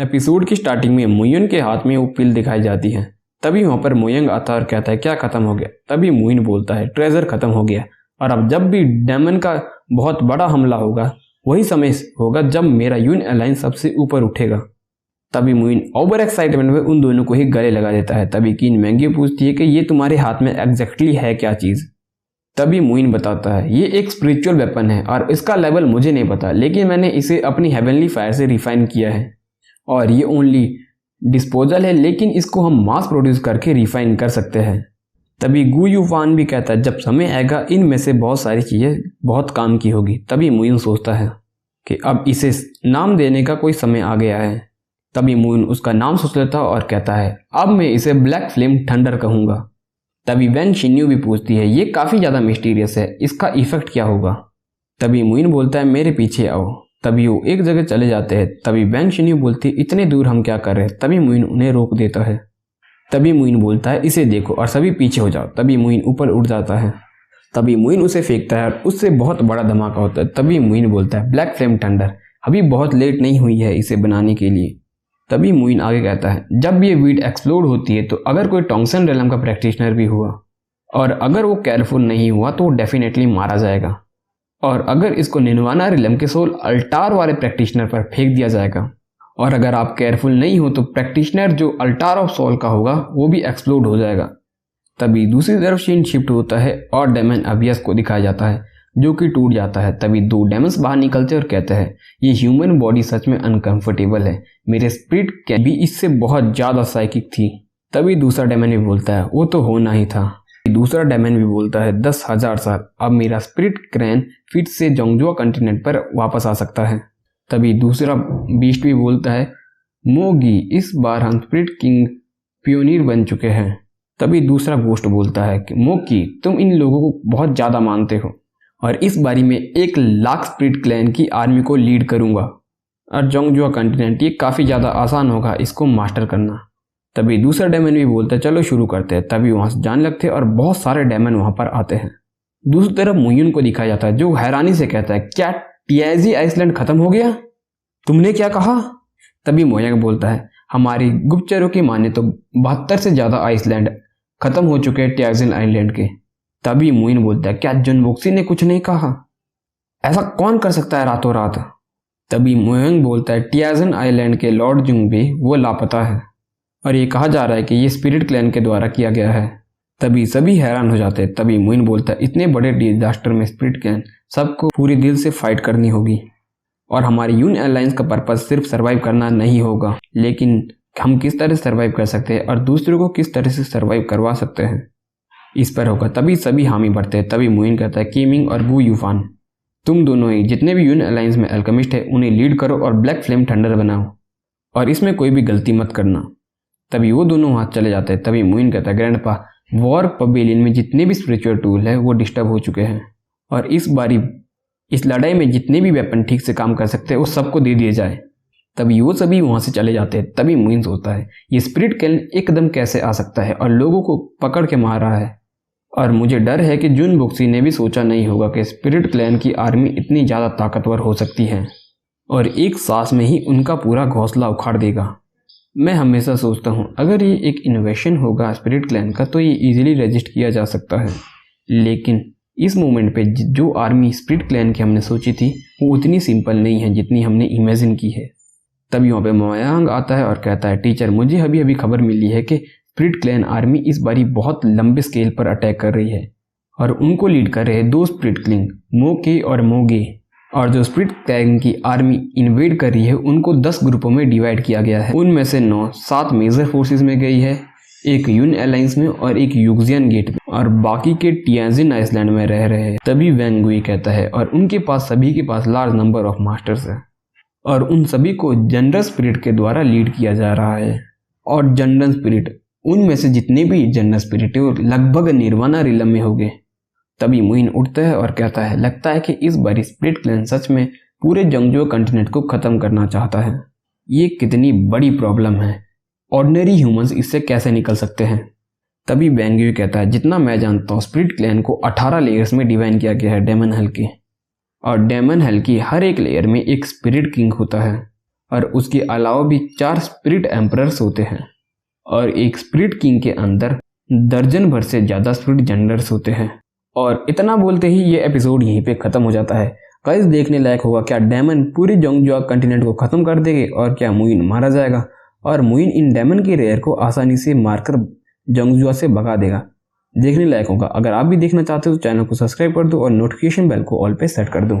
Episode की starting में मुइन के हाथ में वो पिल दिखाई जाती है। तभी वहां पर मोयंग आता है और कहता है क्या खत्म हो गया। तभी मुइन बोलता है ट्रेजर खत्म हो गया और अब जब भी डेमन का बहुत बड़ा हमला होगा वही समय होगा जब मेरा यून अलायंस सबसे ऊपर उठेगा। तभी मुइन ओवर एक्साइटमेंट में उन दोनों को ही गले लगा देता है। तभी कीन मैंगी पूछती है कि ये तुम्हारे हाथ में एग्जैक्टली है क्या चीज़। तभी मुइन बताता है ये एक स्पिरिचुअल वेपन है और इसका लेवल मुझे नहीं पता, लेकिन मैंने इसे अपनी हेवनली फायर से रिफाइन किया है और ये ओनली डिस्पोजल है, लेकिन इसको हम मास प्रोड्यूस करके रिफाइन कर सकते हैं। तभी गु यूफान भी कहता है जब समय आएगा इनमें से बहुत सारी चीज़ें बहुत काम की होगी। तभी मुइन सोचता है कि अब इसे नाम देने का कोई समय आ गया है। तभी मुइन उसका नाम सोच लेता है और कहता है अब मैं इसे ब्लैक फ्लेम थंडर कहूँगा। तभी वैन शिन्यू भी पूछती है ये काफ़ी ज़्यादा मिस्टीरियस है, इसका इफेक्ट क्या होगा। तभी मुइन बोलता है मेरे पीछे आओ। तभी वो एक जगह चले जाते हैं। तभी वैन शिन्यू बोलती है इतने दूर हम क्या कर रहे हैं। तभी मुइन उन्हें रोक देता है। तभी मुइन बोलता है इसे देखो और सभी पीछे हो जाओ। तभी मुइन ऊपर उड़ जाता है। तभी मुइन उसे फेंकता है और उससे बहुत बड़ा धमाका होता है। तभी मुइन बोलता है ब्लैक फ्लेम थंडर, अभी बहुत लेट नहीं हुई है इसे बनाने के लिए। तभी मुइन आगे कहता है जब ये वीड एक्सप्लोड होती है तो अगर कोई टोंगसन रेलम का प्रैक्टिशनर भी हुआ और अगर वो केयरफुल नहीं हुआ तो वो डेफिनेटली मारा जाएगा, और अगर इसको निर्वाणा रिलम के सोल अल्टार वाले प्रैक्टिशनर पर फेंक दिया जाएगा और अगर आप केयरफुल नहीं हो तो प्रैक्टिशनर जो अल्टार ऑफ सोल का होगा वो भी एक्सप्लोड हो जाएगा। तभी दूसरी तरफ सीन शिफ्ट होता है और डेमन अबियस को दिखाया जाता है जो कि टूट जाता है। तभी दो डेमन्स बाहर निकलते और कहते हैं ये ह्यूमन बॉडी सच में अनकंफर्टेबल है, मेरे स्पिरिट के भी इससे बहुत ज़्यादा साइकिक थी। तभी दूसरा डेमन भी बोलता है वो तो होना ही था। दूसरा डेमन भी बोलता है 10,000 साल, अब मेरा स्पिरिट क्रैन फिर से जोंगजुआ कॉन्टिनेंट पर वापस आ सकता है। तभी दूसरा बीस्ट भी बोलता है मोगी इस बार हम स्पिरिट किंग पियोनियर बन चुके हैं। तभी दूसरा गोस्ट बोलता है कि मोगी तुम इन लोगों को बहुत ज़्यादा मानते हो और इस बारी में 1,00,000 स्पिरिट क्लैन की आर्मी को लीड करूंगा और जोंगजुआ कॉन्टिनेंट ये काफ़ी ज़्यादा आसान होगा इसको मास्टर करना। तभी दूसरा डेमन भी बोलता है चलो शुरू करते हैं। तभी वहाँ से जाने लगते हैं और बहुत सारे डेमन वहाँ पर आते हैं। दूसरी तरफ मुइन को दिखाया जाता है जो हैरानी से कहता है क्या टियाजी आइसलैंड खत्म हो गया, तुमने क्या कहा। तभी मोयंग बोलता है हमारी गुप्तचरों की माने तो 72 से ज़्यादा आइसलैंड खत्म हो चुके हैं टियाजिन आइलैंड के। तभी मुइन बोलता है क्या जुनबोक्सी ने कुछ नहीं कहा, ऐसा कौन कर सकता है रातों रात। तभी मोयंग बोलता है टियाजिन आइलैंड के लॉर्ड जुंगबे वो लापता है और ये कहा जा रहा है कि ये स्पिरिट क्लैन के द्वारा किया गया है। तभी सभी हैरान हो जाते हैं। तभी मुइन बोलता है इतने बड़े डिजास्टर में स्पिरिट क्लैन सबको पूरे दिल से फाइट करनी होगी और हमारी यून अलायंस का पर्पज सिर्फ सर्वाइव करना नहीं होगा, लेकिन हम किस तरह सर्वाइव कर सकते हैं और दूसरों को किस तरह से सर्वाइव करवा सकते हैं इस पर होगा। तभी सभी हामी भरते हैं। तभी मुइन कहता है कीमिंग और गु यूफान तुम दोनों ही जितने भी यून अलायंस में अल्केमिस्ट है उन्हें लीड करो और ब्लैक फ्लेम थंडर बनाओ और इसमें कोई भी गलती मत करना। तभी वो दोनों हाथ चले जाते हैं। तभी मुइन कहता है ग्रैंडपा वॉर पवेलियन में जितने भी स्पिरिचुअल टूल है वो डिस्टर्ब हो चुके हैं और इस बारी इस लड़ाई में जितने भी वेपन ठीक से काम कर सकते हैं वो सबको दे दिए जाए। तभी वो सभी वहाँ से चले जाते हैं। तभी मुइन सोचता है ये स्पिरिट क्लैन एकदम कैसे आ सकता है और लोगों को पकड़ के मार रहा है, और मुझे डर है कि जुनबोक्सी ने भी सोचा नहीं होगा कि स्पिरिट क्लैन की आर्मी इतनी ज़्यादा ताकतवर हो सकती है और एक सांस में ही उनका पूरा घोंसला उखाड़ देगा। मैं हमेशा सोचता हूँ अगर ये एक इन्वेशन होगा स्पिरिट क्लैन का तो ये इजीली रजिस्ट किया जा सकता है, लेकिन इस मोमेंट पे जो आर्मी स्पिरिट क्लैन की हमने सोची थी वो उतनी सिंपल नहीं है जितनी हमने इमेजिन की है। तभी वहाँ पे मोयांग आता है और कहता है टीचर मुझे अभी अभी खबर मिली है कि स्पिरिट क्लैन आर्मी इस बारी बहुत लंबे स्केल पर अटैक कर रही है और उनको लीड कर रहे हैं 2 स्पिरिट किंग मोके और मोगे, और जो स्पिरिट क्लैन की आर्मी इन्वेड कर रही है उनको 10 ग्रुपों में डिवाइड किया गया है। उनमें से 7 मेजर फोर्सेस में गई है, एक यून अलायंस में और एक यूक्सियन गेट में, और बाकी के टियाजिन आइसलैंड में रह रहे हैं। तभी वैंग गुई कहता है और उनके पास सभी के पास लार्ज नंबर ऑफ मास्टर्स है और उन सभी को जनरल स्पिरिट के द्वारा लीड किया जा रहा है, और जनरल स्पिरिट उनमें से जितने भी जनरल स्पिरिट है वो लगभग निर्वाणा रिलम में हो गए। तभी मुइन उठता है और कहता है लगता है कि इस बार स्पिरिट क्लैन सच में पूरे जोंगजुआ कॉन्टिनेंट को खत्म करना चाहता है। ये कितनी बड़ी प्रॉब्लम है, ऑर्डिनरी ह्यूमंस इससे कैसे निकल सकते हैं। तभी वैंग कहता है जितना मैं जानता हूँ स्पिरिट क्लैन को 18 लेयर्स में डिवाइन किया गया है डेमन हेल के, और डेमन हेल की हर एक लेयर में एक स्पिरिट किंग होता है और उसके अलावा भी 4 स्पिरिट एम्परर्स होते हैं और एक स्पिरिट किंग के अंदर दर्जन भर से ज़्यादा स्पिरिट जनरल्स होते हैं। और इतना बोलते ही ये एपिसोड यहीं पे ख़त्म हो जाता है। गाइस देखने लायक होगा, क्या डेमन पूरी जोंगजुआ कंटिनेंट को ख़त्म कर देंगे और क्या मुइन मारा जाएगा और मुइन इन डेमन के रेयर को आसानी से मारकर जोंगजुआ से भगा देगा। देखने लायक होगा। अगर आप भी देखना चाहते हो तो चैनल को सब्सक्राइब कर दो और नोटिफिकेशन बेल को ऑल पे सेट कर दो।